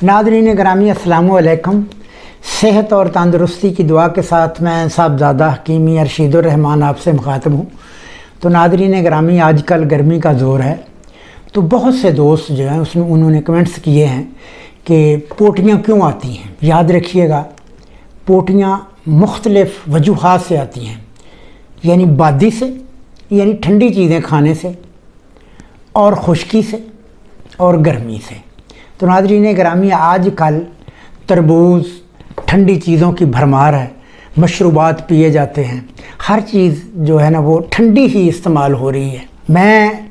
Nadreen ग्रामी अस्सलाम वालेकुम। सेहत और तंदुरुस्ती की दुआ के साथ मैं साहबजादा हकीमी अरशीदुर रहमान आपसे मुखातब हूँ। तो नादरीन ग्रामी, आजकल गर्मी का ज़ोर है, तो बहुत से दोस्त जो हैं उन्होंने कमेंट्स किए हैं कि पोटियाँ क्यों आती हैं। याद रखिएगा, पोटियाँ मुख्तलिफ़ वजूहात से आती हैं, यानी बादी से, यानी ठंडी चीज़ें खाने से, और खुश्की से, और गर्मी से। तो नादरीन ग्रामी, आजकल तरबूज, ठंडी चीज़ों की भरमार है, मशरूबात पिए जाते हैं, हर चीज़ जो है ना वो ठंडी ही इस्तेमाल हो रही है। मैं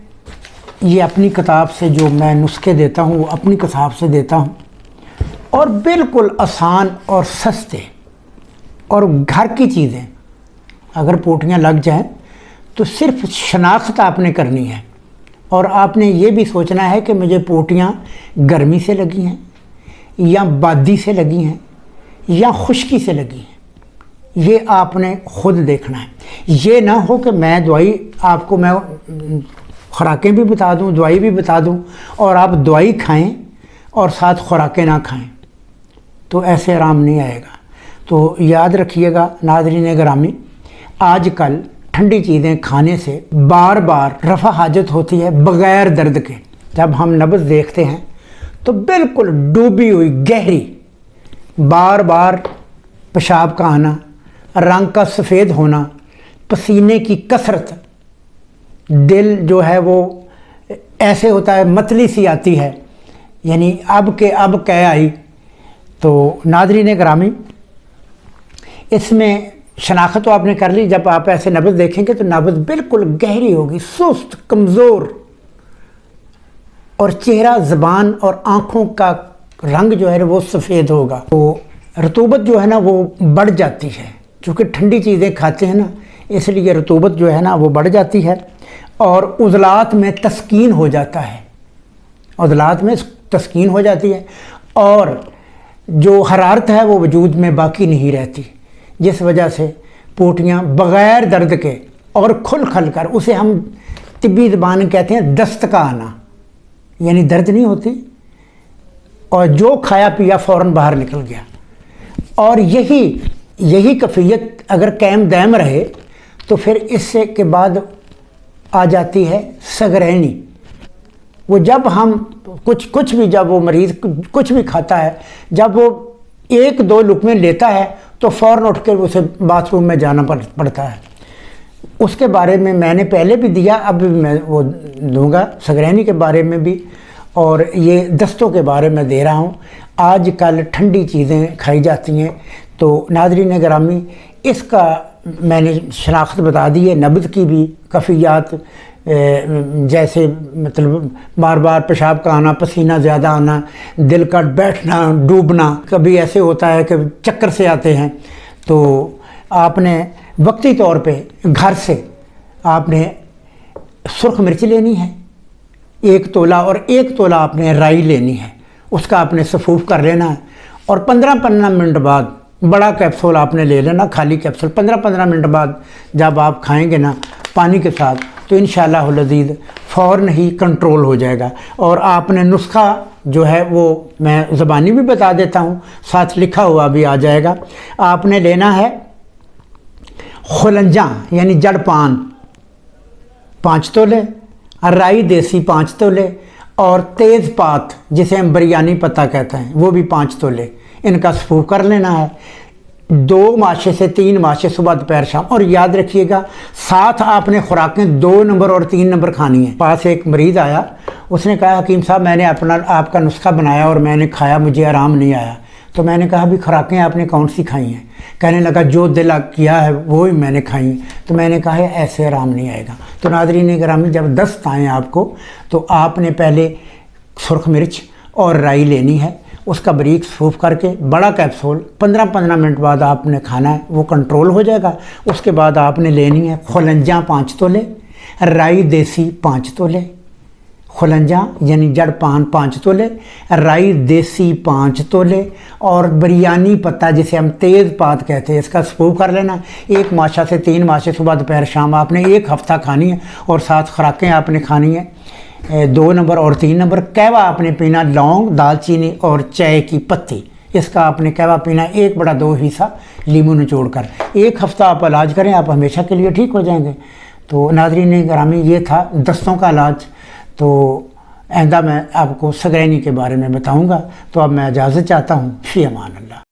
ये अपनी किताब से जो मैं नुस्खे देता हूँ वो अपनी किताब से देता हूँ, और बिल्कुल आसान और सस्ते और घर की चीज़ें। अगर पोटियाँ लग जाएं तो सिर्फ शनाख्त आपने करनी है, और आपने ये भी सोचना है कि मुझे पोटियाँ गर्मी से लगी हैं, या बादी से लगी हैं, या खुश्की से लगी हैं। ये आपने ख़ुद देखना है। ये ना हो कि मैं दवाई आपको, मैं खुराकें भी बता दूं, दवाई भी बता दूं, और आप दवाई खाएं और साथ खुराकें ना खाएं, तो ऐसे आराम नहीं आएगा। तो याद रखिएगा नाज़रीन ग्रामी, आजकल ठंडी चीज़ें खाने से बार बार रफ़ा हाजत होती है बग़ैर दर्द के। जब हम नब्ज़ देखते हैं तो बिल्कुल डूबी हुई गहरी, बार बार पेशाब का आना, रंग का सफ़ेद होना, पसीने की कसरत, दिल जो है वो ऐसे होता है मतली सी आती है, यानी अब कह आई। तो नाज़रीन ग्रामी, इसमें शनाख्त तो आपने कर ली। जब आप ऐसे नब्ज़ देखेंगे तो नब्ज़ बिल्कुल गहरी होगी, सुस्त, कमज़ोर, और चेहरा, ज़बान और आँखों का रंग जो है वो सफ़ेद होगा। तो रतूबत जो है ना वो बढ़ जाती है, क्योंकि ठंडी चीज़ें खाते हैं ना, इसलिए रतूबत जो है ना वो बढ़ जाती है, और उज़लात में तस्कीन हो जाता है, उज़लात में तस्कीन हो जाती है, और जो हरारत है वो वजूद में बाकी नहीं रहती, जिस वजह से पोटियाँ बग़ैर दर्द के और खुल खल कर, उसे हम तिब्बी ज़बान कहते हैं दस्त का आना, यानी दर्द नहीं होती, और जो खाया पिया फ़ौरन बाहर निकल गया। और यही कैफियत अगर कायम दायम रहे तो फिर इससे के बाद आ जाती है सगरैनी। वो जब हम कुछ भी, जब वो मरीज़ कुछ भी खाता है, जब वो एक दो लुक़मे लेता है तो फ़ौरन उठ कर उसे बाथरूम में जाना पड़ता है। उसके बारे में मैंने पहले भी दिया, अब भी मैं वो दूंगा, सगरैनी के बारे में भी, और ये दस्तों के बारे में दे रहा हूँ। आजकल ठंडी चीज़ें खाई जाती हैं। तो नाज़रीन ग्रामी, इसका मैंने शनाख्त बता दी है, नब्ज़ की भी कफ़ियात, जैसे मतलब बार बार पेशाब का आना, पसीना ज़्यादा आना, दिल का बैठना, डूबना, कभी ऐसे होता है कि चक्कर से आते हैं। तो आपने वक्ती तौर पे घर से आपने सुर्ख मिर्च लेनी है 1 तोला, और 1 तोला आपने राई लेनी है, उसका आपने सफूफ कर लेना है, और 15-15 मिनट बाद बड़ा कैप्सूल आपने ले लेना, खाली कैप्सूल। 15-15 मिनट बाद जब आप खाएंगे ना पानी के साथ, तो इंशाअल्लाह लज़ीज़ फ़ौरन ही कंट्रोल हो जाएगा। और आपने नुस्खा जो है वो मैं ज़बानी भी बता देता हूँ, साथ लिखा हुआ भी आ जाएगा। आपने लेना है खुलंजा, यानी जड़ पान 5 तोले, राई देसी 5 तोले, और तेज़ पात जिसे हम बिरयानी पत्ता कहते हैं वो भी 5 तोले। इनका सफूफ कर लेना है 2 माशे से 3 माशे, सुबह दोपहर शाम। और याद रखिएगा, साथ आपने खुराकें 2 नंबर और 3 नंबर खानी है। पास एक मरीज़ आया, उसने कहा हकीम साहब मैंने आपका नुस्खा बनाया और मैंने खाया, मुझे आराम नहीं आया। तो मैंने कहा भी खुराकें आपने कौन सी खाई हैं? कहने लगा जो दिल किया है वो ही मैंने खाई। तो मैंने कहा है ऐसे आराम नहीं आएगा। तो नाज़रीन ग्रामी, जब दस्त आएँ आपको, तो आपने पहले सुर्ख मिर्च और राई लेनी है, उसका बारीक सफूफ करके बड़ा कैप्सूल 15-15 मिनट बाद आपने खाना है, वो कंट्रोल हो जाएगा। उसके बाद आपने लेनी है खुलंजा 5 तोले, राई देसी 5 तोले, खुलंजा यानी जड़ पान 5 तोले, राई देसी 5 तोले, और बिरयानी पत्ता जिसे हम तेज़ पात कहते हैं, इसका सफूफ कर लेना। 1 माशा से 3 माशे, सुबह दोपहर शाम आपने 1 हफ़्ता खानी है, और 7 खुराकें आपने खानी है। 2 नंबर और 3 नंबर कहवा आपने पीना, लौंग, दालचीनी और चाय की पत्ती, इसका आपने कहवा पीना 1/2 हिस्सा लीमू निचोड़ कर। 1 हफ्ता आप इलाज करें, आप हमेशा के लिए ठीक हो जाएंगे। तो नाज़रीन गिरामी, ये था दस्तों का इलाज। तो आइंदा मैं आपको सगरैनी के बारे में बताऊंगा। तो अब मैं इजाज़त चाहता हूँ। फ़ी अमान अल्लाह।